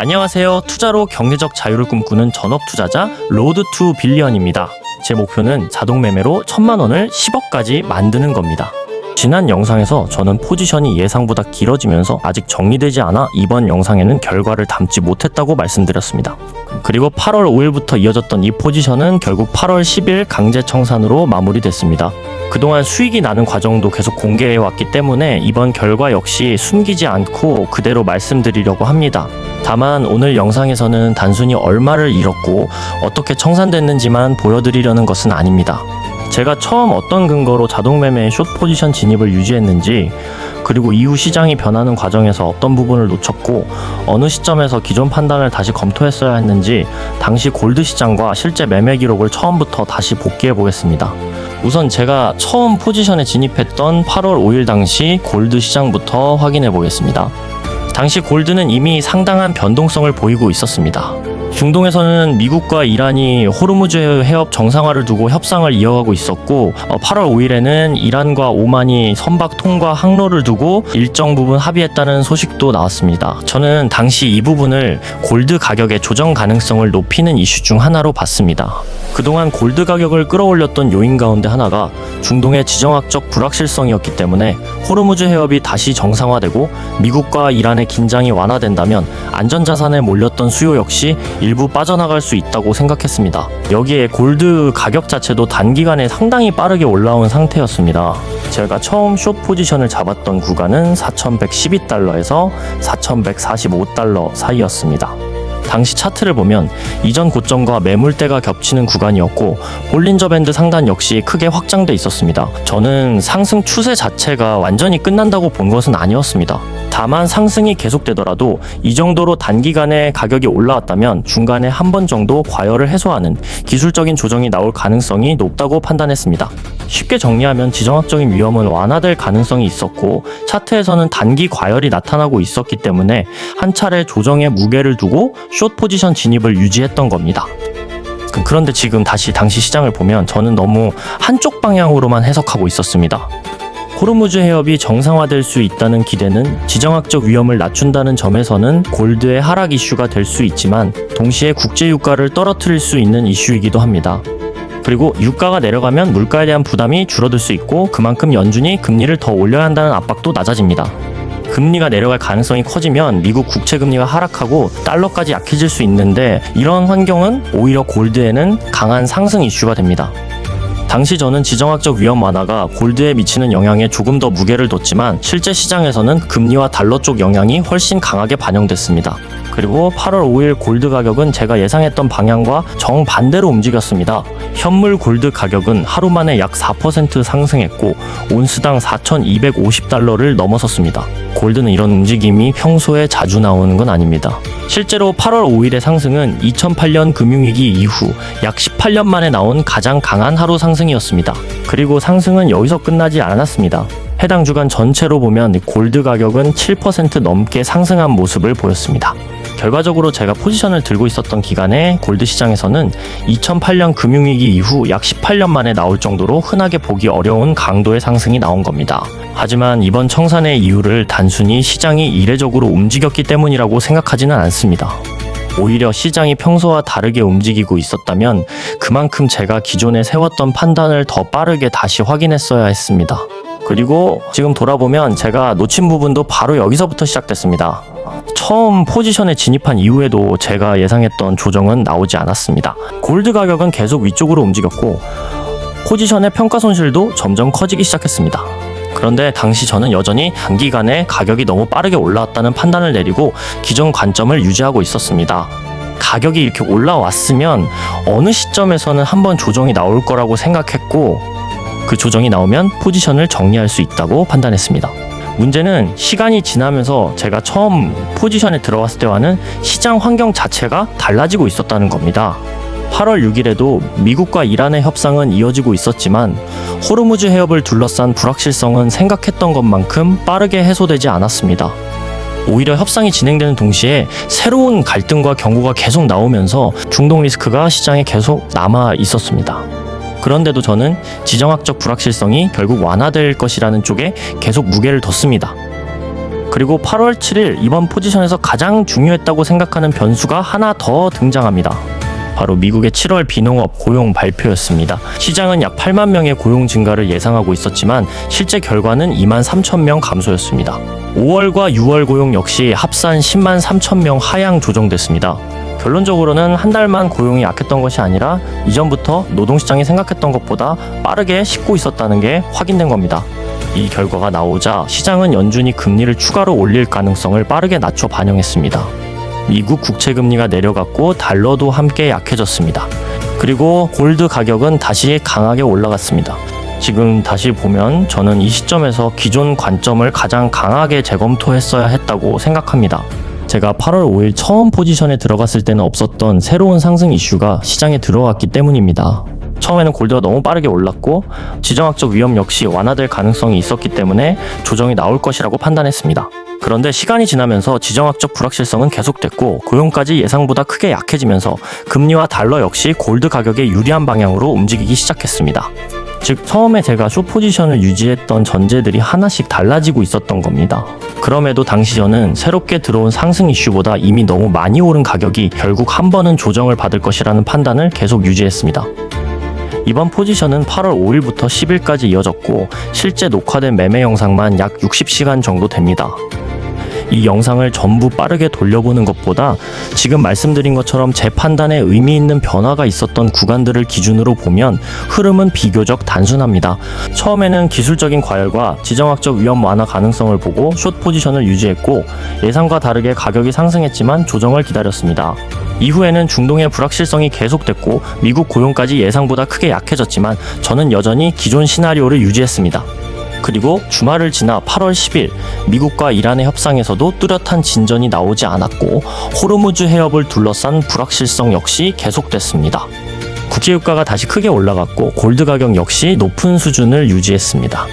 안녕하세요. 투자로 경제적 자유를 꿈꾸는 전업 투자자 로드 투 빌리언입니다. 제 목표는 자동 매매로 1000만 원을 10억까지 만드는 겁니다. 지난 영상에서 저는 포지션이 예상보다 길어지면서 아직 정리되지 않아 이번 영상에는 결과를 담지 못했다고 말씀드렸습니다. 그리고 8월 5일부터 이어졌던 이 포지션은 결국 8월 10일 강제 청산으로 마무리됐습니다. 그동안 수익이 나는 과정도 계속 공개해왔기 때문에 이번 결과 역시 숨기지 않고 그대로 말씀드리려고 합니다. 다만 오늘 영상에서는 단순히 얼마를 잃었고 어떻게 청산됐는지만 보여드리려는 것은 아닙니다. 제가 처음 어떤 근거로 자동매매의 숏 포지션 진입을 유지했는지, 그리고 이후 시장이 변하는 과정에서 어떤 부분을 놓쳤고 어느 시점에서 기존 판단을 다시 검토했어야 했는지 당시 골드 시장과 실제 매매 기록을 처음부터 다시 복귀해 보겠습니다. 우선 제가 처음 포지션에 진입했던 8월 5일 당시 골드 시장부터 확인해 보겠습니다. 당시 골드는 이미 상당한 변동성을 보이고 있었습니다. 중동에서는 미국과 이란이 호르무즈 해협 정상화를 두고 협상을 이어가고 있었고 8월 5일에는 이란과 오만이 선박 통과 항로를 두고 일정 부분 합의했다는 소식도 나왔습니다. 저는 당시 이 부분을 골드 가격의 조정 가능성을 높이는 이슈 중 하나로 봤습니다. 그동안 골드 가격을 끌어올렸던 요인 가운데 하나가 중동의 지정학적 불확실성이었기 때문에 호르무즈 해협이 다시 정상화되고 미국과 이란의 긴장이 완화된다면 안전자산에 몰렸던 수요 역시 일부 빠져나갈 수 있다고 생각했습니다. 여기에 골드 가격 자체도 단기간에 상당히 빠르게 올라온 상태였습니다. 제가 처음 숏 포지션을 잡았던 구간은 4,112달러에서 4,145달러 사이였습니다. 당시 차트를 보면 이전 고점과 매물대가 겹치는 구간이었고 볼린저 밴드 상단 역시 크게 확장돼 있었습니다. 저는 상승 추세 자체가 완전히 끝난다고 본 것은 아니었습니다. 다만 상승이 계속되더라도 이 정도로 단기간에 가격이 올라왔다면 중간에 한 번 정도 과열을 해소하는 기술적인 조정이 나올 가능성이 높다고 판단했습니다. 쉽게 정리하면 지정학적인 위험은 완화될 가능성이 있었고 차트에서는 단기 과열이 나타나고 있었기 때문에 한 차례 조정에 무게를 두고 숏 포지션 진입을 유지했던 겁니다. 그런데 지금 다시 당시 시장을 보면 저는 너무 한쪽 방향으로만 해석하고 있었습니다. 호르무즈 해협이 정상화될 수 있다는 기대는 지정학적 위험을 낮춘다는 점에서는 골드의 하락 이슈가 될 수 있지만 동시에 국제 유가를 떨어뜨릴 수 있는 이슈이기도 합니다. 그리고 유가가 내려가면 물가에 대한 부담이 줄어들 수 있고 그만큼 연준이 금리를 더 올려야 한다는 압박도 낮아집니다. 금리가 내려갈 가능성이 커지면 미국 국채금리가 하락하고 달러까지 약해질 수 있는데 이런 환경은 오히려 골드에는 강한 상승 이슈가 됩니다. 당시 저는 지정학적 위험 완화가 골드에 미치는 영향에 조금 더 무게를 뒀지만 실제 시장에서는 금리와 달러 쪽 영향이 훨씬 강하게 반영됐습니다. 그리고 8월 5일 골드 가격은 제가 예상했던 방향과 정반대로 움직였습니다. 현물 골드 가격은 하루 만에 약 4% 상승했고 온스당 4,250달러를 넘어섰습니다. 골드는 이런 움직임이 평소에 자주 나오는 건 아닙니다. 실제로 8월 5일의 상승은 2008년 금융위기 이후 약 18년 만에 나온 가장 강한 하루 상승이었습니다. 그리고 상승은 여기서 끝나지 않았습니다. 해당 주간 전체로 보면 골드 가격은 7% 넘게 상승한 모습을 보였습니다. 결과적으로 제가 포지션을 들고 있었던 기간에 골드 시장에서는 2008년 금융위기 이후 약 18년 만에 나올 정도로 흔하게 보기 어려운 강도의 상승이 나온 겁니다. 하지만 이번 청산의 이유를 단순히 시장이 이례적으로 움직였기 때문이라고 생각하지는 않습니다. 오히려 시장이 평소와 다르게 움직이고 있었다면 그만큼 제가 기존에 세웠던 판단을 더 빠르게 다시 확인했어야 했습니다. 그리고 지금 돌아보면 제가 놓친 부분도 바로 여기서부터 시작됐습니다. 처음 포지션에 진입한 이후에도 제가 예상했던 조정은 나오지 않았습니다. 골드 가격은 계속 위쪽으로 움직였고 포지션의 평가 손실도 점점 커지기 시작했습니다. 그런데 당시 저는 여전히 단기간에 가격이 너무 빠르게 올라왔다는 판단을 내리고 기존 관점을 유지하고 있었습니다. 가격이 이렇게 올라왔으면 어느 시점에서는 한번 조정이 나올 거라고 생각했고 그 조정이 나오면 포지션을 정리할 수 있다고 판단했습니다. 문제는 시간이 지나면서 제가 처음 포지션에 들어갔을 때와는 시장 환경 자체가 달라지고 있었다는 겁니다. 8월 6일에도 미국과 이란의 협상은 이어지고 있었지만 호르무즈 해협을 둘러싼 불확실성은 생각했던 것만큼 빠르게 해소되지 않았습니다. 오히려 협상이 진행되는 동시에 새로운 갈등과 경고가 계속 나오면서 중동 리스크가 시장에 계속 남아 있었습니다. 그런데도 저는 지정학적 불확실성이 결국 완화될 것이라는 쪽에 계속 무게를 뒀습니다. 그리고 8월 7일 이번 포지션에서 가장 중요했다고 생각하는 변수가 하나 더 등장합니다. 바로 미국의 7월 비농업 고용 발표였습니다. 시장은 약 8만 명의 고용 증가를 예상하고 있었지만 실제 결과는 2만 3천 명 감소였습니다. 5월과 6월 고용 역시 합산 10만 3천 명 하향 조정됐습니다. 결론적으로는 한 달만 고용이 약했던 것이 아니라 이전부터 노동시장이 생각했던 것보다 빠르게 식고 있었다는 게 확인된 겁니다. 이 결과가 나오자 시장은 연준이 금리를 추가로 올릴 가능성을 빠르게 낮춰 반영했습니다. 미국 국채금리가 내려갔고 달러도 함께 약해졌습니다. 그리고 골드 가격은 다시 강하게 올라갔습니다. 지금 다시 보면 저는 이 시점에서 기존 관점을 가장 강하게 재검토했어야 했다고 생각합니다. 제가 8월 5일 처음 포지션에 들어갔을 때는 없었던 새로운 상승 이슈가 시장에 들어왔기 때문입니다. 처음에는 골드가 너무 빠르게 올랐고 지정학적 위험 역시 완화될 가능성이 있었기 때문에 조정이 나올 것이라고 판단했습니다. 그런데 시간이 지나면서 지정학적 불확실성은 계속됐고 고용까지 예상보다 크게 약해지면서 금리와 달러 역시 골드 가격에 유리한 방향으로 움직이기 시작했습니다. 즉 처음에 제가 숏 포지션을 유지했던 전제들이 하나씩 달라지고 있었던 겁니다. 그럼에도 당시 저는 새롭게 들어온 상승 이슈보다 이미 너무 많이 오른 가격이 결국 한 번은 조정을 받을 것이라는 판단을 계속 유지했습니다. 이번 포지션은 8월 5일부터 10일까지 이어졌고 실제 녹화된 매매 영상만 약 60시간 정도 됩니다. 이 영상을 전부 빠르게 돌려보는 것보다 지금 말씀드린 것처럼 제 판단에 의미 있는 변화가 있었던 구간들을 기준으로 보면 흐름은 비교적 단순합니다. 처음에는 기술적인 과열과 지정학적 위험 완화 가능성을 보고 숏 포지션을 유지했고 예상과 다르게 가격이 상승했지만 조정을 기다렸습니다. 이후에는 중동의 불확실성이 계속됐고 미국 고용까지 예상보다 크게 약해졌지만 저는 여전히 기존 시나리오를 유지했습니다. 그리고 주말을 지나 8월 10일 미국과 이란의 협상에서도 뚜렷한 진전이 나오지 않았고 호르무즈 해협을 둘러싼 불확실성 역시 계속됐습니다. 국제유가가 다시 크게 올라갔고 골드 가격 역시 높은 수준을 유지했습니다.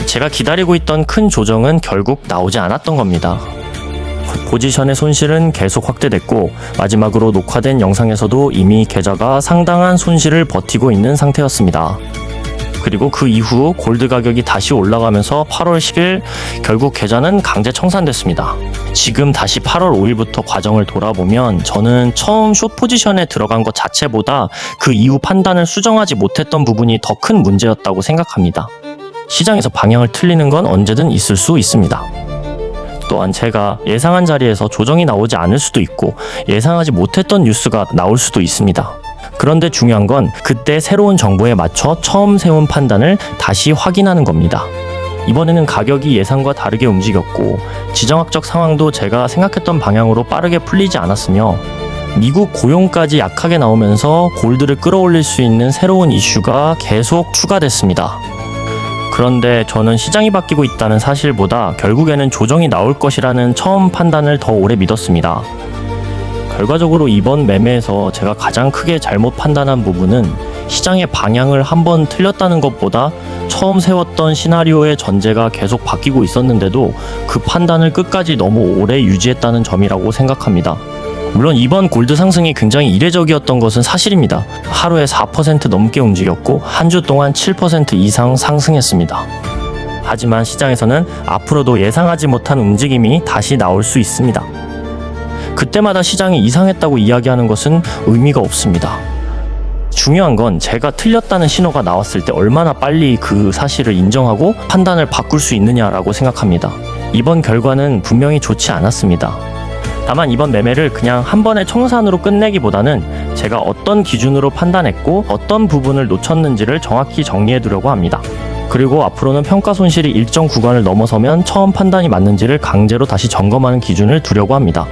제가 기다리고 있던 큰 조정은 결국 나오지 않았던 겁니다. 포지션의 손실은 계속 확대됐고 마지막으로 녹화된 영상에서도 이미 계좌가 상당한 손실을 버티고 있는 상태였습니다. 그리고 그 이후 골드 가격이 다시 올라가면서 8월 10일 결국 계좌는 강제 청산됐습니다. 지금 다시 8월 5일부터 과정을 돌아보면 저는 처음 숏 포지션에 들어간 것 자체보다 그 이후 판단을 수정하지 못했던 부분이 더 큰 문제였다고 생각합니다. 시장에서 방향을 틀리는 건 언제든 있을 수 있습니다. 또한 제가 예상한 자리에서 조정이 나오지 않을 수도 있고 예상하지 못했던 뉴스가 나올 수도 있습니다. 그런데 중요한 건 그때 새로운 정보에 맞춰 처음 세운 판단을 다시 확인하는 겁니다. 이번에는 가격이 예상과 다르게 움직였고 지정학적 상황도 제가 생각했던 방향으로 빠르게 풀리지 않았으며 미국 고용까지 약하게 나오면서 골드를 끌어올릴 수 있는 새로운 이슈가 계속 추가됐습니다. 그런데 저는 시장이 바뀌고 있다는 사실보다 결국에는 조정이 나올 것이라는 처음 판단을 더 오래 믿었습니다. 결과적으로 이번 매매에서 제가 가장 크게 잘못 판단한 부분은 시장의 방향을 한번 틀렸다는 것보다 처음 세웠던 시나리오의 전제가 계속 바뀌고 있었는데도 그 판단을 끝까지 너무 오래 유지했다는 점이라고 생각합니다. 물론 이번 골드 상승이 굉장히 이례적이었던 것은 사실입니다. 하루에 4% 넘게 움직였고 한 주 동안 7% 이상 상승했습니다. 하지만 시장에서는 앞으로도 예상하지 못한 움직임이 다시 나올 수 있습니다. 그때마다 시장이 이상했다고 이야기하는 것은 의미가 없습니다. 중요한 건 제가 틀렸다는 신호가 나왔을 때 얼마나 빨리 그 사실을 인정하고 판단을 바꿀 수 있느냐라고 생각합니다. 이번 결과는 분명히 좋지 않았습니다. 다만 이번 매매를 그냥 한 번의 청산으로 끝내기보다는 제가 어떤 기준으로 판단했고 어떤 부분을 놓쳤는지를 정확히 정리해두려고 합니다. 그리고 앞으로는 평가 손실이 일정 구간을 넘어서면 처음 판단이 맞는지를 강제로 다시 점검하는 기준을 두려고 합니다.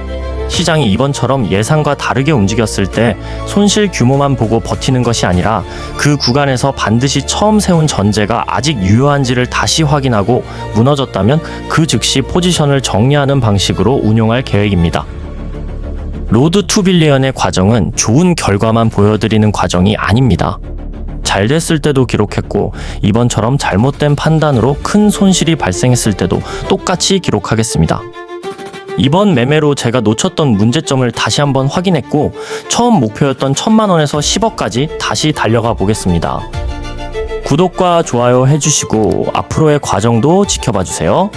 시장이 이번처럼 예상과 다르게 움직였을 때 손실 규모만 보고 버티는 것이 아니라 그 구간에서 반드시 처음 세운 전제가 아직 유효한지를 다시 확인하고 무너졌다면 그 즉시 포지션을 정리하는 방식으로 운용할 계획입니다. 로드 투 빌리언의 과정은 좋은 결과만 보여드리는 과정이 아닙니다. 잘 됐을 때도 기록했고 이번처럼 잘못된 판단으로 큰 손실이 발생했을 때도 똑같이 기록하겠습니다. 이번 매매로 제가 놓쳤던 문제점을 다시 한번 확인했고 처음 목표였던 1,000만 원에서 10억까지 다시 달려가 보겠습니다. 구독과 좋아요 해주시고 앞으로의 과정도 지켜봐 주세요.